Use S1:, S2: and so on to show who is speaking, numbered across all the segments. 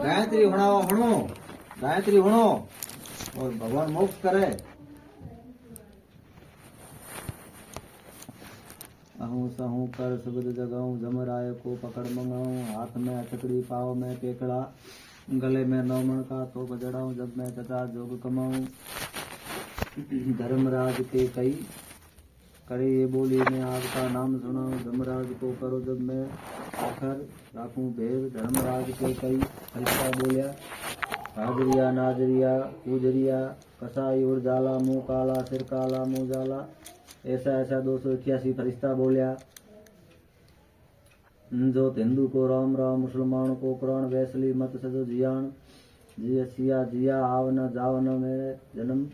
S1: गायत्री हणो गायत्री हणो और भगवान मोक्ष करे। अहूँ सहूँ कर सुबुद जगाऊं, जमराय को पकड़ मंगाऊं, हाथ में अटकड़ी पाँव में पेकड़ा, गले में नौमण का तोप जड़ाऊं, जब मैं तथा जोग कमाऊं। धर्मराज के कई करे ये बोली, मैं आपका नाम सुनाऊं, धर्मराज को करो जब मैं आखर राखूं भेद। धर्मराज के कई फरिश्ता बोलिया, हाजरिया नाजरिया पूजरिया, कसाई उर्जाला मुंह काला सिर काला मुंह जाला। ऐसा ऐसा 288 फरिश्ता बोलिया। जो हिंदू को राम राम, मुसलमान को कुरान, वैसली मत सजो जियान। जिया सिया जिया आव न जाव न मेरे जन्म,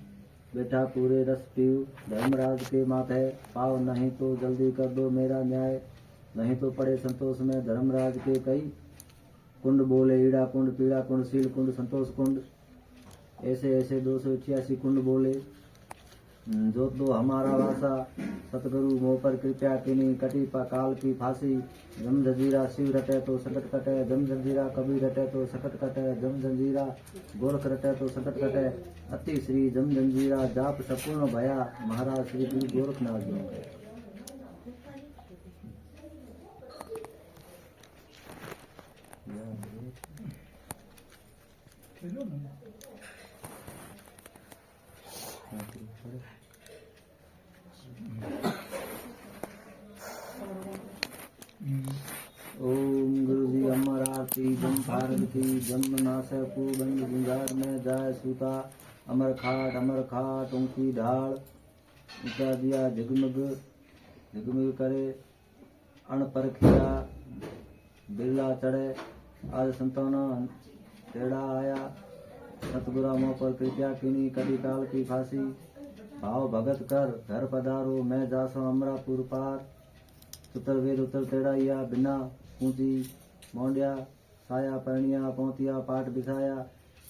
S1: बेटा पूरे रस पीऊ। धर्मराज के माथे पाव, नहीं तो जल्दी कर दो मेरा न्याय, नहीं तो पड़े संतोष में। धर्मराज के कई कुंड बोले, ईड़ा कुंड पीड़ा कुंड शील कुंड संतोष कुंड। ऐसे ऐसे 288 कुंड बोले। जो तो हमारा वासा सतगुरु मोह पर कृपया किनी, कटी काल की फांसी। जम जंजीरा शिव रटे तो संकट कटे, जम जंजीरा कबीर रटे तो संकट कटे, जम जंजीरा गोरख रटे तो संकट कटे। अति श्री जम जंजीरा जाप सपूर्ण भया, महाराज श्री गुरु गोरखनाथ जी। ओम गुरु जी अमर आरती, जम भारती जम नासे कुबंद गुंजार में जाय सूता। अमर खाट उनकी ढाल, ऊंचा दिया झिगमग झिगमग करे। अण परखिया बिरला चढ़े, आज संताना तेड़ा आया। सतगुरा मोह पर कृपया किनी, कभी काल की फांसी। भाव भगत कर घर पधारो, मैं जासो अमरापुर पार। सुतर वेद उतर तेड़ाइया, बिना ऊंची मोंडिया। साया परनिया पौतिया पाठ बिछाया,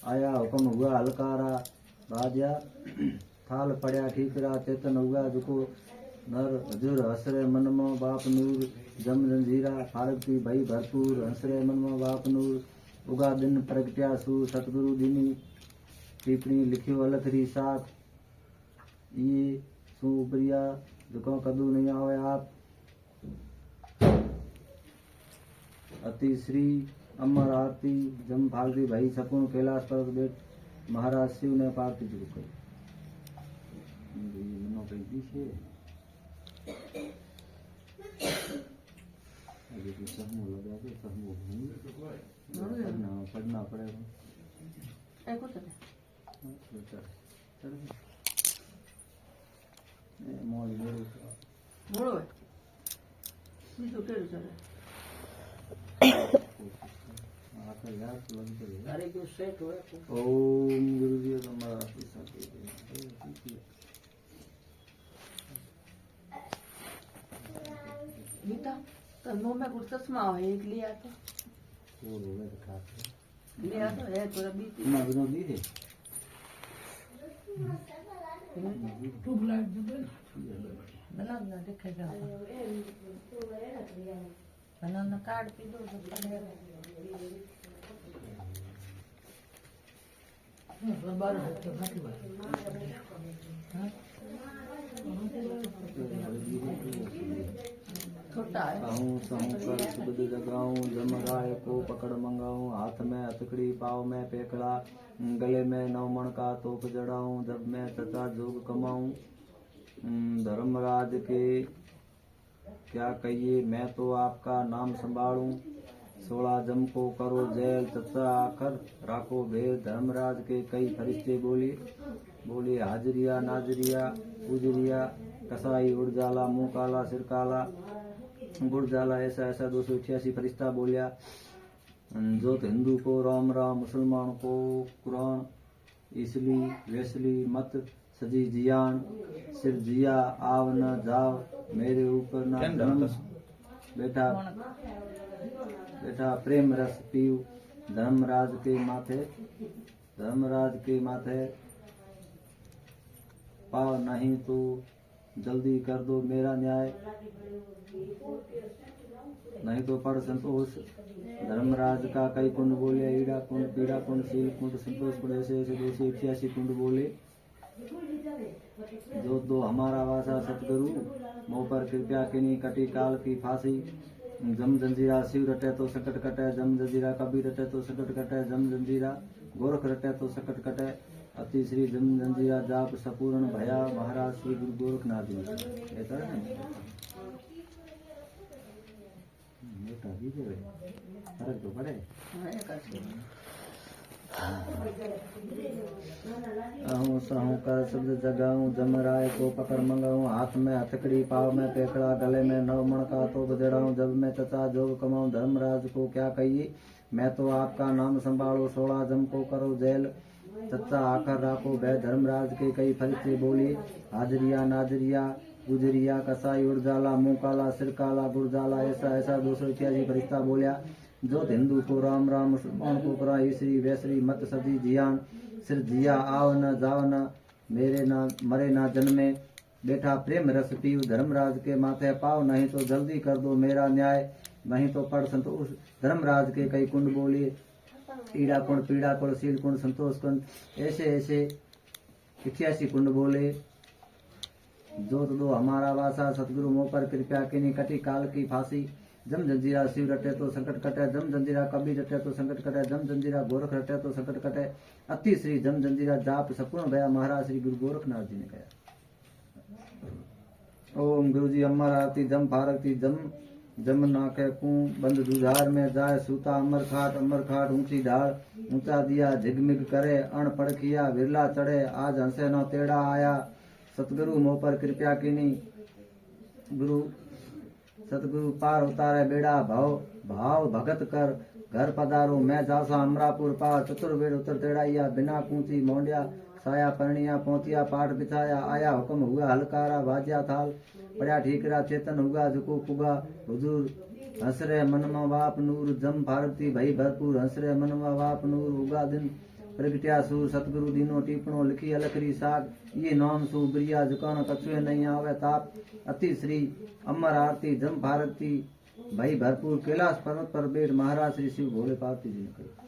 S1: आया हुक्म हुआ हलकारा। बाजा थाल पड़या ठीकरा, चेतन हुआ जुको नर हजूर। हसरे मन में बाप नूर, जम जंजीरा फारती भई भरपूर। हसरे मन में बाप नूर, उगा दिन प्रगट्या सू। सतगुरु दीनी टिप्पणी लिखियो अलखरी साथ। ये सुप्रिया जुको कदू नहीं आवे आप। अति श्री अमर आरती, जम फालती भाई सपूर्ण कैलाश पर्वत बेट। महाराज शिव ने पार्टी शुरू करी। पढ़ना पड़ेगा। ओम गुरु जी हमारा
S2: तो मुंह में कुछ चश्मा हो एक लिया तो लिया तो है थोड़ा बीच
S1: ना बिना दी है।
S2: ट्यूबलाइट बना ना दिखेगा बनाना कार्ड पी दो तो पड़ेगा। बार छोटा है।
S1: कहूँ सहूँ कर सुबुद जगाऊं, जमराय को पकड़ मंगाऊं। हाथ में हथकड़ी पाँव में पेकड़ा, गले में नौमण का तोप जड़ाऊं। जब मैं तथा जोग कमाऊं। धर्मराज के क्या कहिए, मैं तो आपका नाम संभालूं। 16 जम को करो जेल, तथा आखर राखो भेद। धर्मराज के कई फरिश्ते बोले हाजरिया नाजरिया पूजरिया, कसाई उड़जाला मुंह काला सिर काला गुड़ जाला। ऐसा ऐसा 288 फरिश्ता बोलिया। जो हिंदू को राम राम, मुसलमान को कुरान, इसली वैसली मत सजी जियान। सिर जिया आव न जाव मेरे ऊपर ना जन्म, बेटा बेटा प्रेम रस पीऊ। धर्मराज के माथे पाव, नहीं तो जल्दी कर दो मेरा न्याय, नहीं तो पढ़ संतोष धर्मराज का कई कुंड बोले, ईड़ा कुंड, पीड़ा कुंड, शील कुंड, संतोष कुंड, ऐसे ऐसे 281 कुंड बोले। जो दो हमारा वासा सतगुरु मोह पर कृपया किनी, कटी काल की फांसी। जम जंजीरा शिव रटे तो संकट कटे, जम जंजीरा कबीर रटे तो संकट कटे, जम जंजीरा गोरख रटे तो संकट कटे। अति श्री जम जंजीरा जाप सपूर्ण भया, महाराज श्री गुरु गोरखनाथ जी। ऐसा है बेटा भी दे फर्क तो पड़े। आहूं सहूं कर शब्द जगाऊं, जमराय को पकड़ मंगाऊं। हाथ में हथकड़ी, पाव में पेकड़ा, गले में 9 मण का तो बजड़ाऊं। जब मैं चचा जोग कमाऊं, धर्मराज को क्या कहिए। मैं तो आपका नाम संभालो, 16 जम को करो जेल। चचा आकर राखो भय, धर्मराज के कई फरिश्ते बोले। हाजरिया नाजरिया गुजरिया कसाई उड़जाला, मुंह काला सिर काला गुड़जाला, ऐसा ऐसा 281 फरिश्ता बोलिया। जो हिंदू को राम राम, मुसलमान को करा ईसरी वैसरी, मत सदी जियान। सिर जिया आव न जाव न, मेरे ना मरे ना जन्मे। बेटा प्रेम रस पीव, धर्मराज के माथे पाव। नहीं तो जल्दी कर दो मेरा न्याय, नहीं तो पढ़ संतोष धर्मराज के कई कुंड बोले। ईड़ा कुंड, पीड़ा कुंड, शील कुंड, संतोष कुंड, ऐसे ऐसे 81 कुंड बोले। जो दो हमारा वासा सतगुरु मोह पर कृपया किनी, कटी काल की फांसी। जम जंजीरा शिव रटे तो संकट कटे, जम जंजीरा कबीर रटे तो संकट कटे, जम जंजीरा गोरख रटे तो संकट कटे। अति श्री जम जंजीरा जाप सपूर्ण भया, महाराज श्री गुरु गोरखनाथ जी ने कहा। ओम गुरु जी अमर आरती, जम फारकती, जम जम नाके कुं, बंद जुझार में जाए सूता। अमर खाट ऊंची ढाल, ऊंचा दिया झिगमिग करे। अण पड़खिया विरला चढ़े, आज हंसे न तेड़ा आया। सतगुरु मोह पर कृपया कीनी, गुरु सतगुरु पार उतारे बेड़ा भाव। भाव भगत कर घर पधारो, मैं जासा अमरापुर पार। चतुर्वेद उतर तेड़ाइया, बिना कूची मोंडिया। साया परनिया पहुंचिया, पाठ बिछाया। आया हुक्म हुआ हलकारा, बाजिया थाल। पड़ा ठीकरा चेतन हुआ, जुको पुगा हुजूर। हंसरे मनमा वाप नूर, जम फारकती भई भरपूर। हंसरे मनमा वाप नूर, उगा दिन प्रगट्या सूर। सतगुरु दीनो टीपणो, लिखी अलखरी साग। ये नाम सु बिरिया, जुकान कछुए नहीं आवे ताप। अति श्री अमर आरती, जम फारकती भई भरपूर। कैलाश पर्वत पर बेट, महाराज श्री शिव भोले पार्वती जी ने कही।